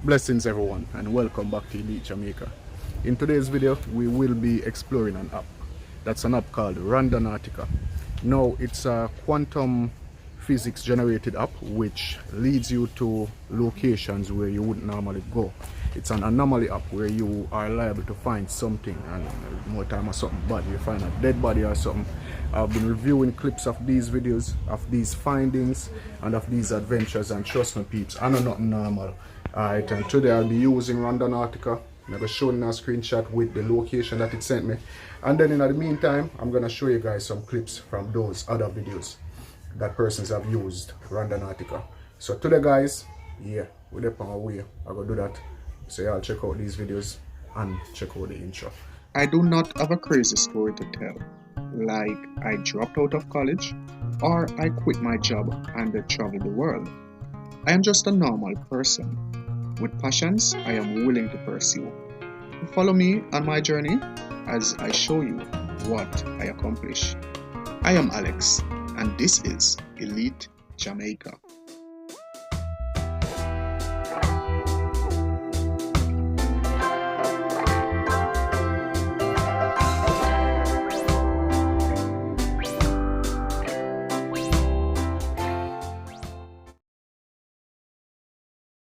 Blessings everyone and welcome back to Elite Jamaica. In today's video we will be exploring an app. That's an app called Randonautica. Now it's a quantum physics generated app which leads you to locations where you wouldn't normally go. It's an anomaly app where you are liable to find something, and more time or something bad, you find a dead body or something. I've been reviewing clips of these videos, of these findings and of these adventures, and trust me peeps, I know nothing normal. Alright, and today I'll be using Randonautica. I'm going to show you a screenshot with the location that it sent me, and then in the meantime I'm going to show you guys some clips from those other videos that persons have used Randonautica. So today guys, yeah, we're on our way. I'm going to do that. So y'all check out these videos and check out the intro. I do not have a crazy story to tell, like I dropped out of college or I quit my job and traveled the world. I am just a normal person with passions I am willing to pursue. Follow me on my journey as I show you what I accomplish. I am Alex and this is Elite Jamaica.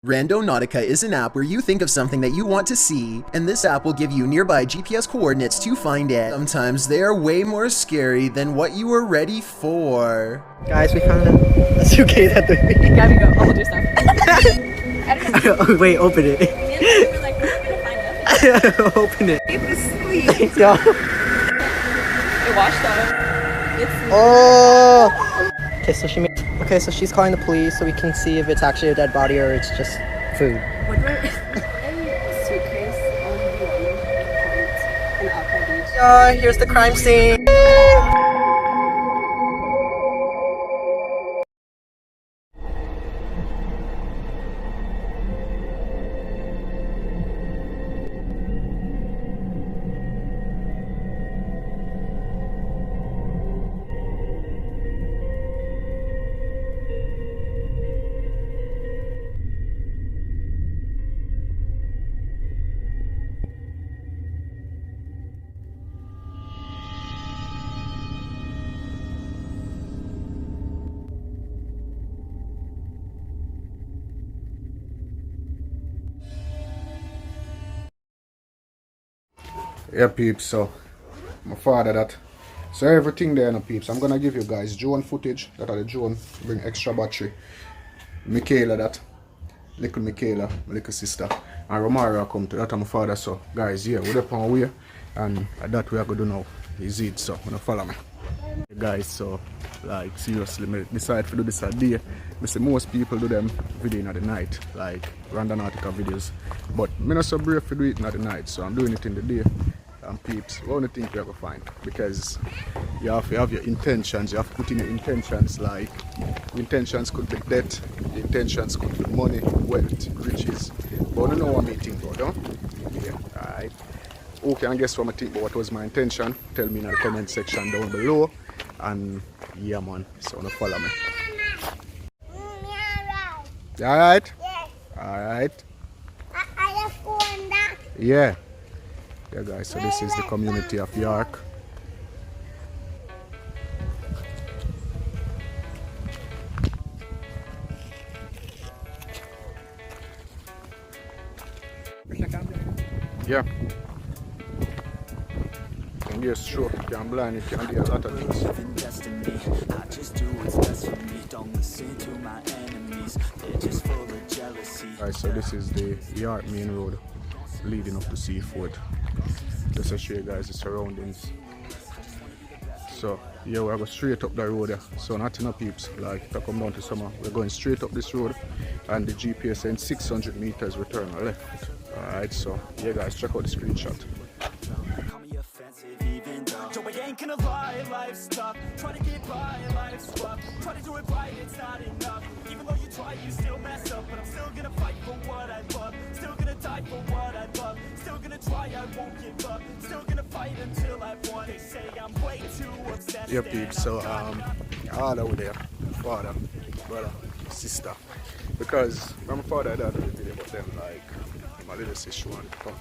Randonautica is an app where you think of something that you want to see, and this app will give you nearby GPS coordinates to find it. Sometimes they are way more scary than what you were ready for. Guys, we found a suitcase at the beach. Gotta go. I'll hold your stuff. I don't know. Wait, open it. We're like, we're gonna find it. Open it. It was sweet. No. It washed up. It's sweet. Oh. Okay, so she's calling the police so we can see if it's actually a dead body or it's just food. What were suitcase on the point in Alpha Beach? Here's the crime scene. Yeah peeps, so my father that. So everything there now peeps. I'm gonna give you guys drone footage. That are the drone, bring extra battery. Michaela that. Little Michaela, my little sister. And Romario come to that and my father. So guys, yeah, we're up on our way. And that we are gonna do now is it, so wanna follow me. Guys, so like seriously, I decided to do this a day. I see most people do them video at the night, like Randonautica videos. But I'm not so brave to do it at the night, so I'm doing it in the day. And peeps, what do you think you're gonna find? Because you have to have your intentions, you have to put in your intentions, like intentions could be death, intentions could be money, wealth, riches. But I don't know what I think about, huh? Yeah, alright. Okay, and guess what I think about what was my intention? Tell me in the comment section down below. And yeah man, so wanna follow me. Alright? Alright. Yeah. Yeah guys, so this is the community of York. Yeah. Can get a stroke, you can blind, you can do a lot of things. Alright, so this is the York main road leading up to Seaford. Just to show you guys the surroundings. So yeah, we're going straight up the road there. So nothing up peeps, like if I come down to summer, we're going straight up this road and the GPS saying 600 meters return left. Alright, so yeah guys, check out the screenshot. Ain't gonna lie, life's tough. Try to get by, life's rough. Try to do it right, it's not enough. Even though you try, you still mess up. But I'm still gonna fight for what I love. Still gonna die for what I love. Still gonna try, I won't give up. Still gonna fight until I've won. They say I'm way too obsessed. Yeah, peeps, so all over there, father, brother, sister. Because my father had a video about them, like my little sister one come.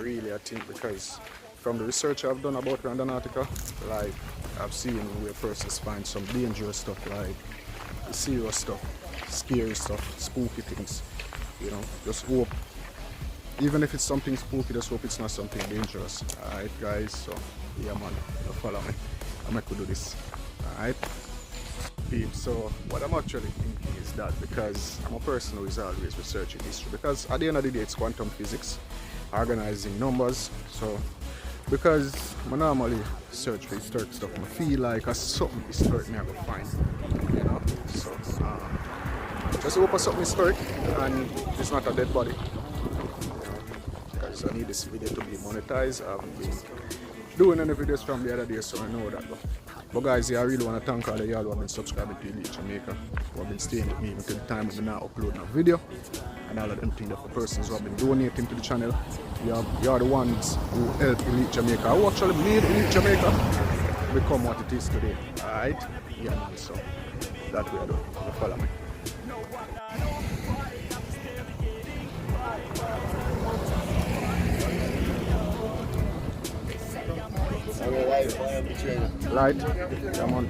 Really, I think because from the research I've done about Randonautica, like I've seen where persons find some dangerous stuff, like serious stuff, scary stuff, spooky things. You know, just hope, even if it's something spooky, just hope it's not something dangerous. Alright guys, so yeah man, you follow me. I'm gonna do this. Alright. So what I'm actually thinking is that, because I'm a person who is always researching history, because at the end of the day it's quantum physics, organizing numbers, so because I normally search for historic stuff, I feel like a something historic I will find, you know, so just hope for something historic and it's not a dead body, because I need this video to be monetized. I haven't been doing any videos from the other day, so I know that. But guys, yeah, I really want to thank all of y'all who have been subscribing to Elite Jamaica, who have been staying with me even till the time when I'm not uploading a video, and all of them things that for persons who have been donating to the channel. You're the ones who help Elite Jamaica, who actually made Elite Jamaica become what it is today. Alright? Yeah man, so that way I do. You follow me. Light, come on.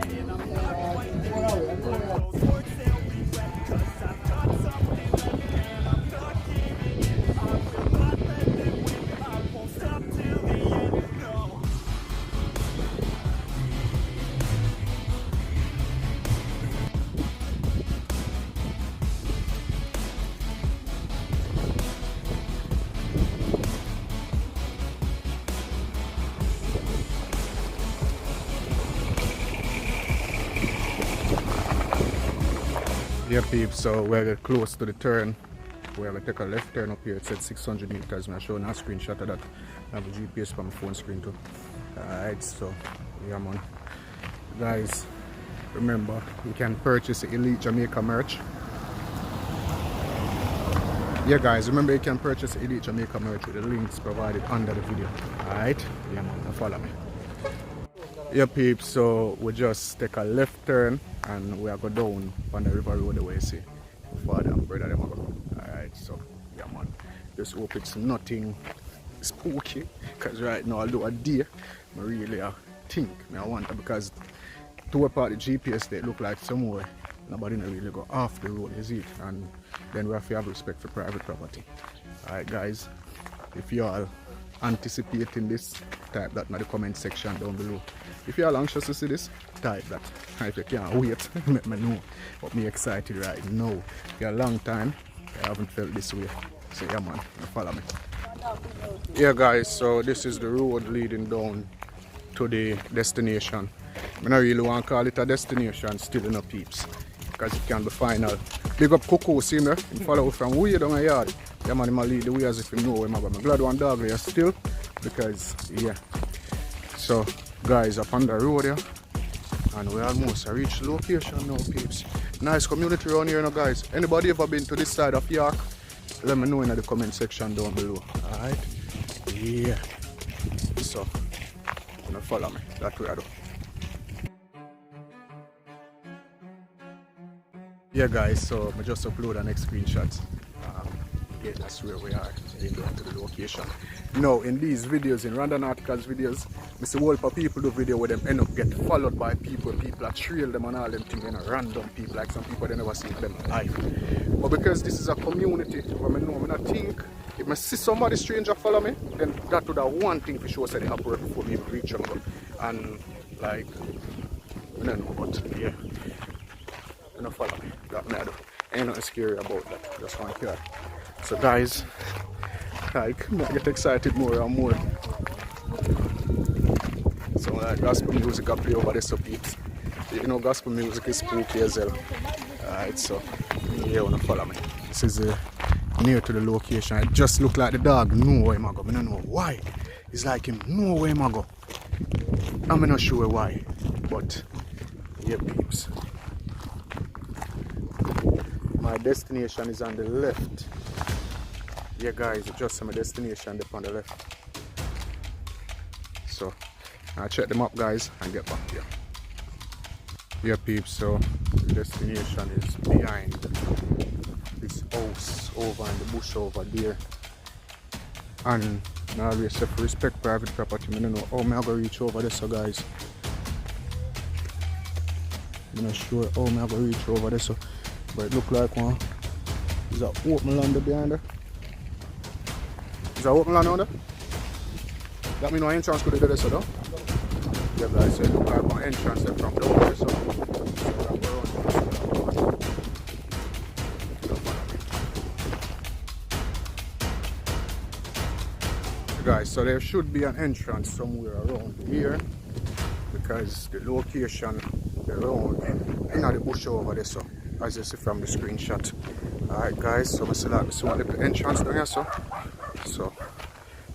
Yeah peeps, so we're close to the turn. We're going to take a left turn up here. It said 600 meters. I'm showing a screenshot of that. I have a GPS from my phone screen too. Alright, so yeah man. Guys, remember you can purchase Elite Jamaica merch. Yeah guys, remember you can purchase Elite Jamaica merch with the links provided under the video. Alright? Yeah man, follow me. Yeah peeps, so we just take a left turn and we are go down on the river road the way you see father and brother them go. Alright, so yeah man, just hope it's nothing spooky, because right now although a day I really think I want to, because to a part the GPS they look like somewhere nobody really go off the road, is it? And then we have to have respect for private property. Alright guys, if you all anticipating this, type that in the comment section down below. If you are anxious to see this, type that. And if you can't wait, let me know. But me excited right now. For a long time, I haven't felt this way. So yeah man, follow me. Yeah guys, so this is the road leading down to the destination. I don't really want to call it a destination, still in the peeps, because it can be final. Big up Coco, see me? He follow from way down my yard. Yeah man, he lead the way as if you know him. I'm glad one dog here still, because yeah. So guys, up on the road here, and we almost reached the location now peeps. Nice community around here now guys. Anybody ever been to this side of York? Let me know in the comment section down below. Alright? Yeah. So, you know, follow me. That way I do. Yeah guys, so I just upload the next screenshots. Yeah, that's where we are, heading down to the location. Now, in these videos, in Randonautica's videos, I see whole people do video where them end up get followed by people that trail them and all them things, you know, random people, like some people they never see them live. But because this is a community, where I know, I think, if I see somebody stranger follow me, then that would have one thing for sure, say they operate before me reach them. And like, I don't know, but yeah, you know, follow me, that me I do. Ain't nothing scary about that, just one care. So guys, like, I get excited more and more. So like gospel music I play over this so peeps. You know gospel music is spooky as well. Alright, so you wanna follow me. This is near to the location. It just look like the dog know where I go. I don't know why. It's like him know where I go. I'm not sure why. But yeah peeps. My destination is on the left. Yeah guys, just my destination up on the left. So I'll check them up guys and get back here. Yeah peeps, so the destination is behind this house over in the bush over there. And I always say for respect private property, I don't know how I'm going to reach over there, so guys. I'm not sure how I'm going to reach over there, so. But it look like one. Is that open land behind there? Is that open land on there? That means no entrance could be there, so though? Yeah guys, so it look like one entrance there from down there, so. Guys, so there should be an entrance somewhere around here because the location around in the bush over there, so as you see from the screenshot. Alright guys, so I still have to see what the entrance down here, so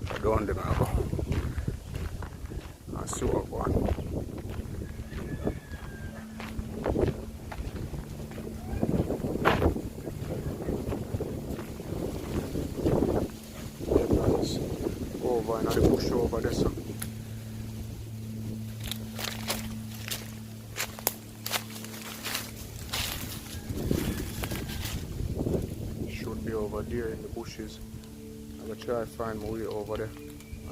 I go on there now. I see what one. Over and the bush over there, so. Should be over there in the bushes. I'm gonna try to find my way over there.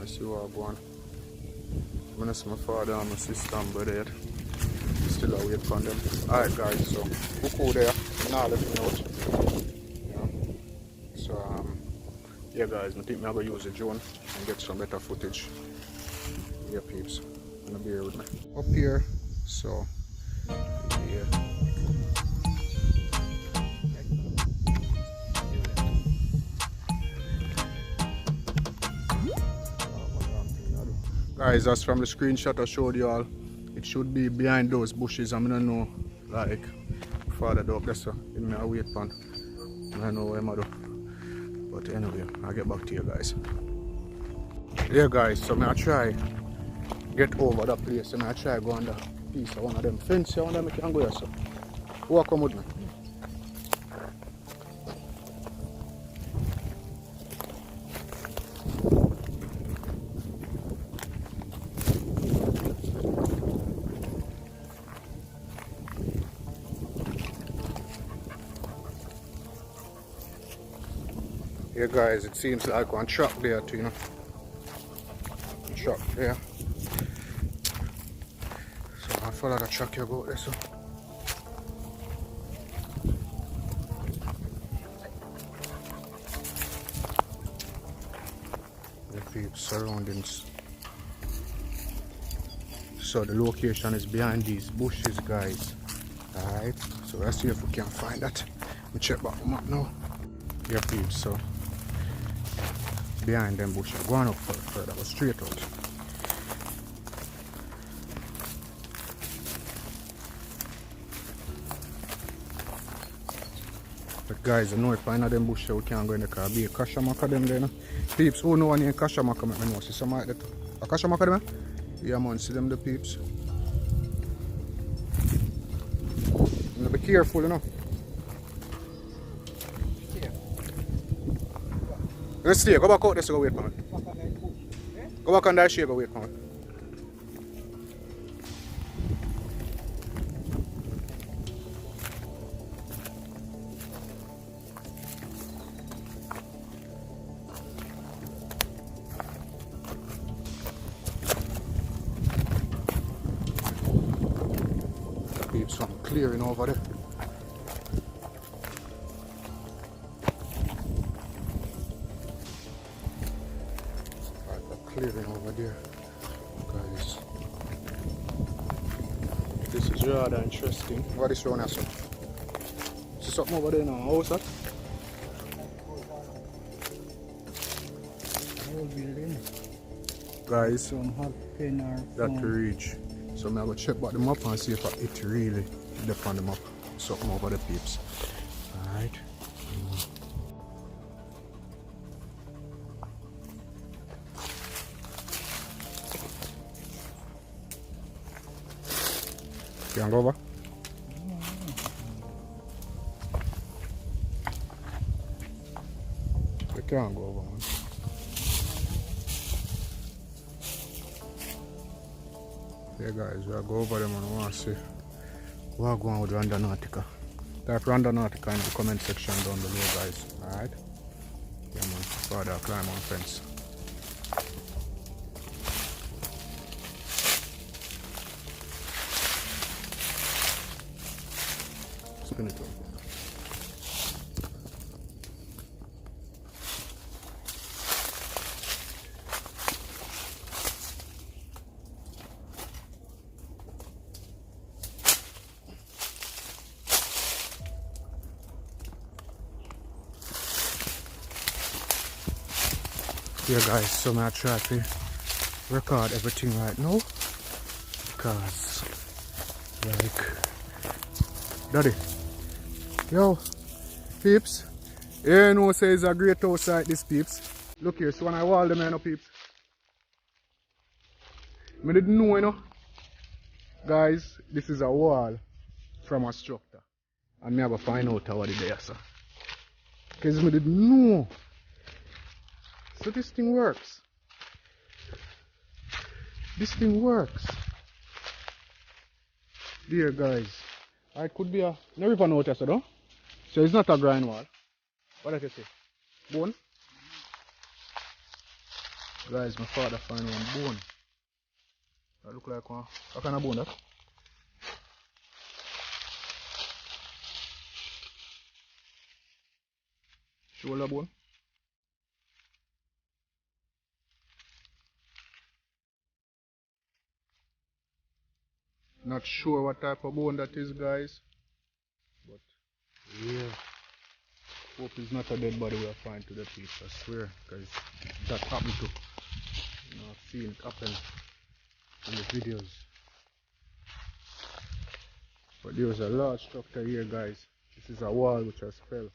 I see where I'm going. I'm gonna see my father and my sister and brother yet. Still away from them. Alright guys, so who go there? Now let me out. Yeah. So yeah guys, I think I'm gonna use the drone and get some better footage. Yeah peeps, gonna be here with me. Up here, so yeah. Guys, that's from the screenshot I showed you all. It should be behind those bushes. I don't know, like farther up there, so give me a wait pan. I don't know where I'm at. But anyway, I'll get back to you guys. Yeah guys, so I'm gonna try get over that place and I try go on the piece of one of them fence and I can go here, so walk come with me. Yeah guys, it seems like one trap there too, you know. Trap there. So I follow the track you go there, so. The people surroundings. So the location is behind these bushes guys. Alright, so let's see if we can find that. We check back the map now. Yeah people, so behind them bushes, going up further, go straight out. But guys, I know if I know them bushes we can't go in the car. Be a kashamaka them there, no? Peeps, who know any kashamaka make me know? See something like that? A kashamaka them? Yeah man, see them the peeps. You be careful, you know. Let's stay, go back out there so go wait for me. Go back on that shade, go wait for me. Keep some clearing over there. Clearing over there, guys. This is rather interesting. What is wrong, sir? See something over there now? How is that? Guys, that to reach. So I'm going to check back the map and see if it really left on the map. Something over the peeps. Alright. Can go over? We can't go over, man. Yeah guys, we'll go over them and we want to see what going on with Randonautica. Type Randonautica in the comment section down below guys. Alright? Yeah man, further climb on fence. Spin it up. Yeah guys, so I'm gonna try to record everything right now because like daddy, yo peeps, you know say it's a great house like this peeps. Look here, so when I wall them no peeps. I didn't know, you know. Guys, this is a wall from a structure. And I have to find out how it is there, sir. Because I didn't know. So this thing works. This thing works. Dear guys. It could be a river note, so no? So it's not a grind wall. What did I say? Bone? Guys, my father found one bone. That look like one. What kind of bone that? Shoulder bone? Not sure what type of bone that is, guys. But yeah. Hope it's not a dead body we'll find to the piece, I swear. Because that happened to. You know, I've seen it happen in the videos. But there's a large structure here, guys. This is a wall which has fell.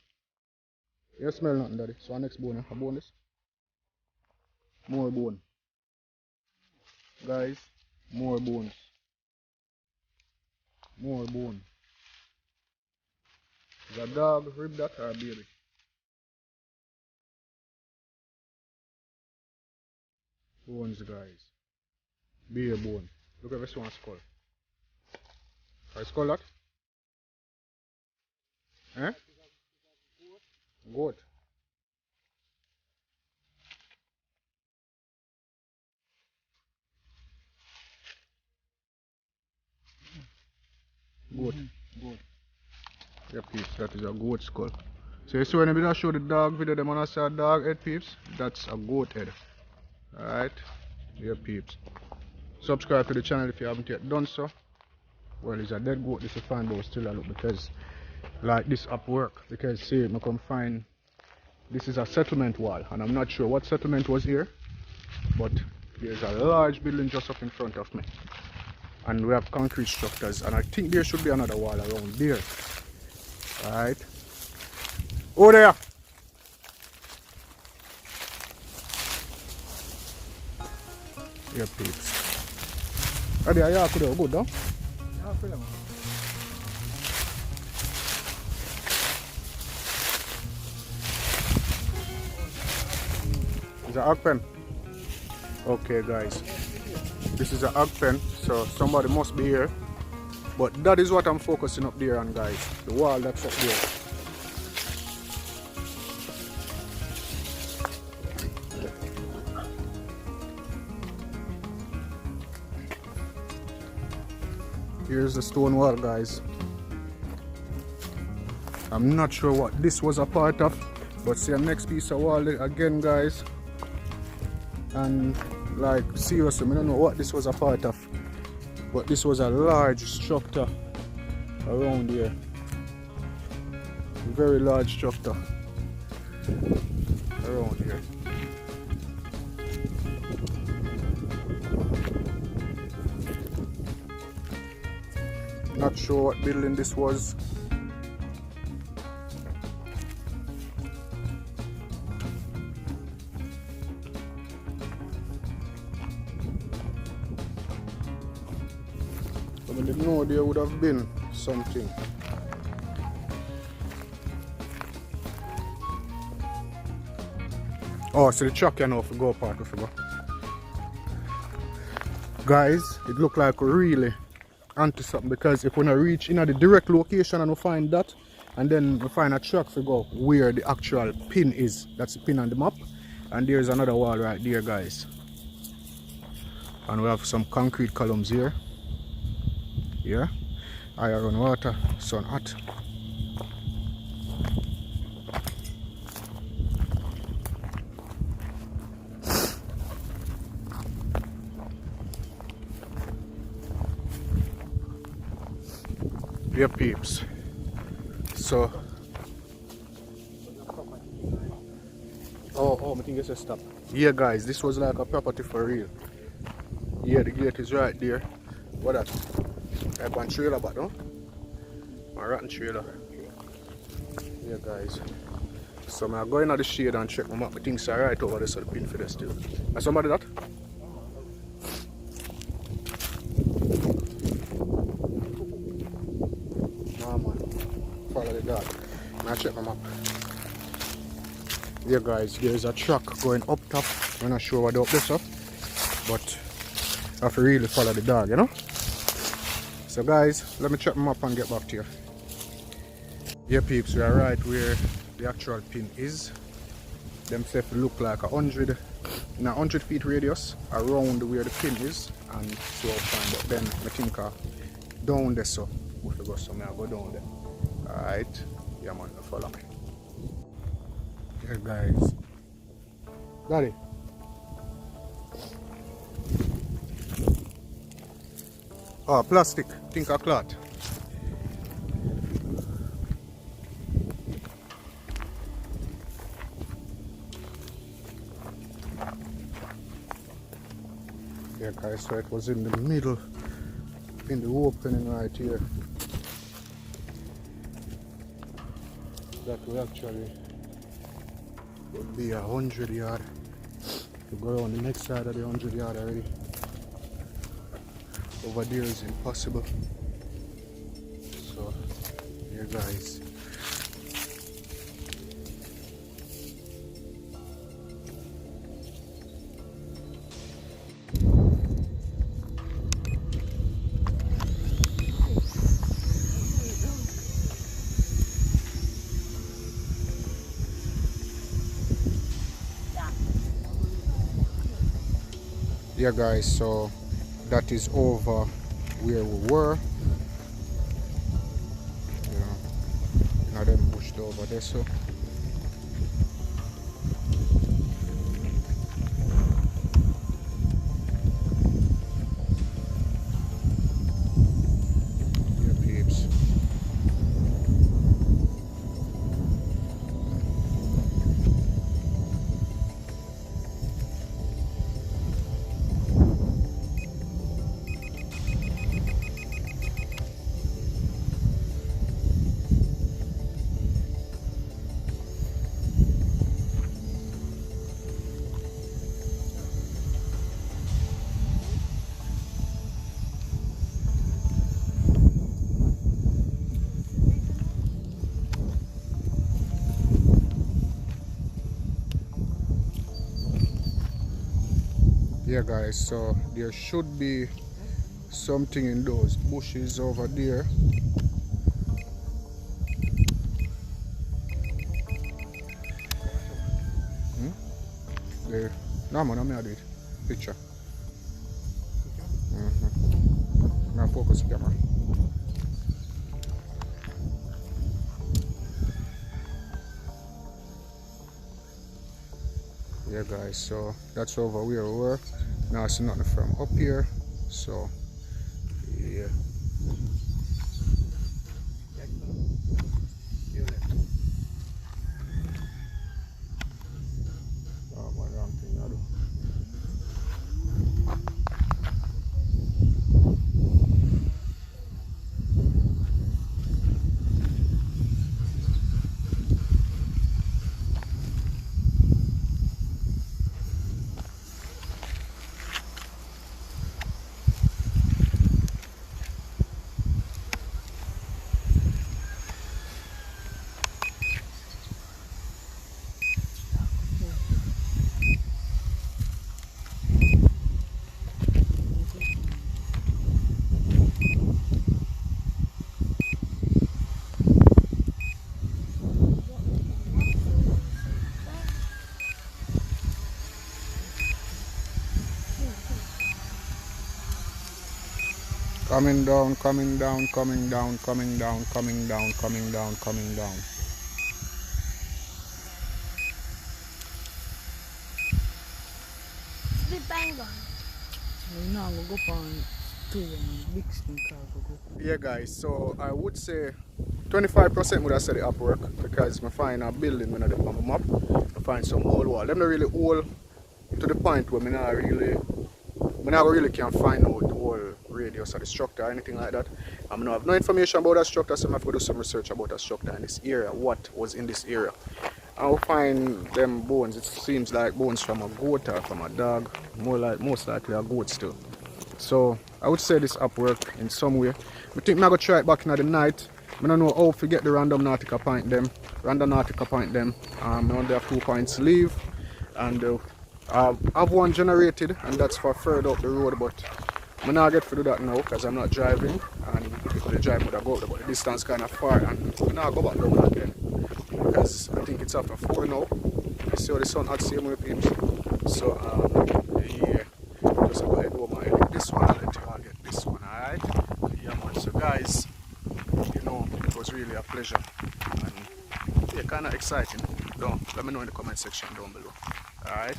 You smell nothing, daddy. So our next bone, a bone this. More bone. Guys, more bones. More bone. Is a dog rib that or a baby? Bones, guys. Bear bone. Look at this one skull. I skull that? Eh? Goat. Goat. Goat. Yeah, peeps, that is a goat skull. So you see when I show the dog video, them wanna see a dog head, peeps? That's a goat head. Alright? Yeah, peeps. Subscribe to the channel if you haven't yet done so. Well, it's a dead goat, this is fine, but still a look because like this up work. Because see, I come find this is a settlement wall, and I'm not sure what settlement was here, but there's a large building just up in front of me. And we have concrete structures, and I think there should be another wall around there. Alright. Oh there! Yeah, peeps. Are they could good, though? Is a hog pen? Okay, guys. This is a hog pen, so somebody must be here. But that is what I'm focusing up there on, guys. The wall that's up there. Here's the stone wall, guys. I'm not sure what this was a part of, but see a next piece of wall again, guys. And like seriously, I don't know what this was a part of, but this was a large structure around here. Very large structure around here. Not sure what building this was. I didn't know there would have been something. Oh, so the truck can off go part of it. Guys, it looked like really onto something, because if we not reach in the direct location and we find that, and then we find a truck to go where the actual pin is, that's the pin on the map, And there's another wall right there, guys. And we have some concrete columns here. Here. Iron water, sun hot. Yeah, peeps. So, oh, I think it's a stop. Yeah, guys, this was like a property for real. Yeah, the gate is right there. What that? Like one trailer, but no? A rotten trailer. Yeah, guys. So I'm going to the shade and check my map. I think it's right over there, so the pin for this still. Is somebody that? Nah, man. Follow the dog. I'll check my map. Yeah, guys, there's a track going up top. I'm not sure what the up this up, but I have to really follow the dog, you know? So, guys, let me check my map and get back to you. Yeah, peeps, we are right where the actual pin is. Them say it look like 100 in a 100 feet radius around where the pin is, and so fine. But then I think down there, so we have to go somewhere. Go down there. Alright, yeah, man, follow me. Yeah, guys. Daddy. Oh, plastic. Think of cloth. Yeah, guys, so it was in the middle, in the opening right here. That will actually would be 100 yard. To go on the next side of the 100 yard already. Over there is impossible. So, here, guys. Yeah, guys, so that is over where we were. Now then pushed over there, so yeah, peeps. Yeah, guys, so there should be something in those bushes over there. There. No, man, I'm gonna do it. Picture. Now focus camera. Yeah, guys, so that's over where we were. Now I see nothing from up here, so yeah. Oh, my wrong thing I do. Coming down, coming down, coming down, coming down, coming down, coming down, coming down. Split bang gun. We now go on two big skin car go. Yeah guys, so I would say 25% would have said the up work because I find a building when I on my map. I find some old wall. Them not really old to the point where I not really can find out the whole radius of the structure or anything like that. I don't have no information about that structure, so I have to do some research about that structure in this area, what was in this area. I'll find them bones. It seems like bones from a goat or from a dog, most likely a goat still. So I would say this up work in some way. I think I'm going to try it back in the night. I don't know how to get the randonautical point them. I only have 2 points to leave, and I have one generated, and that's for further up the road, but I'm not get to do that now because I'm not driving, and if I drive would have go up, but the distance kind of far, and I'm not go back down again because I think it's after 4 now. You see how the sun had same way peeps. So yeah, just go ahead over my this one and let you all get this one, alright? Yeah man, so guys, you know, it was really a pleasure and yeah, kind of exciting. Let me know in the comment section down below. Alright,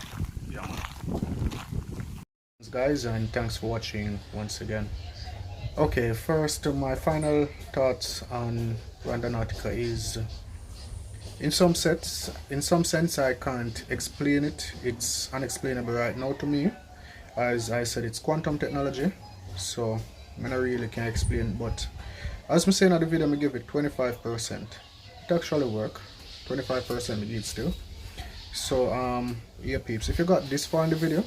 yeah man. Guys, and thanks for watching once again. Okay, first my final thoughts on Randonautica is in some sense I can't explain it. It's unexplainable right now to me. As I said, it's quantum technology, so I not really can explain, but as I'm saying in the video, I give it 25%. It actually work. 25% it needs still. So yeah peeps, if you got this far in the video,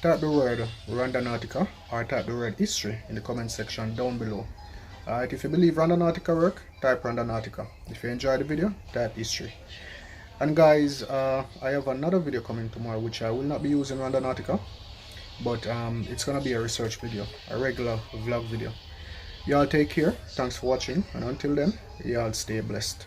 type the word Randonautica or type the word history in the comment section down below. Alright, if you believe Randonautica work, type Randonautica. If you enjoyed the video, type history. And guys, I have another video coming tomorrow which I will not be using Randonautica, but it's gonna be a research video, a regular vlog video. Y'all take care, thanks for watching, and until then, y'all stay blessed.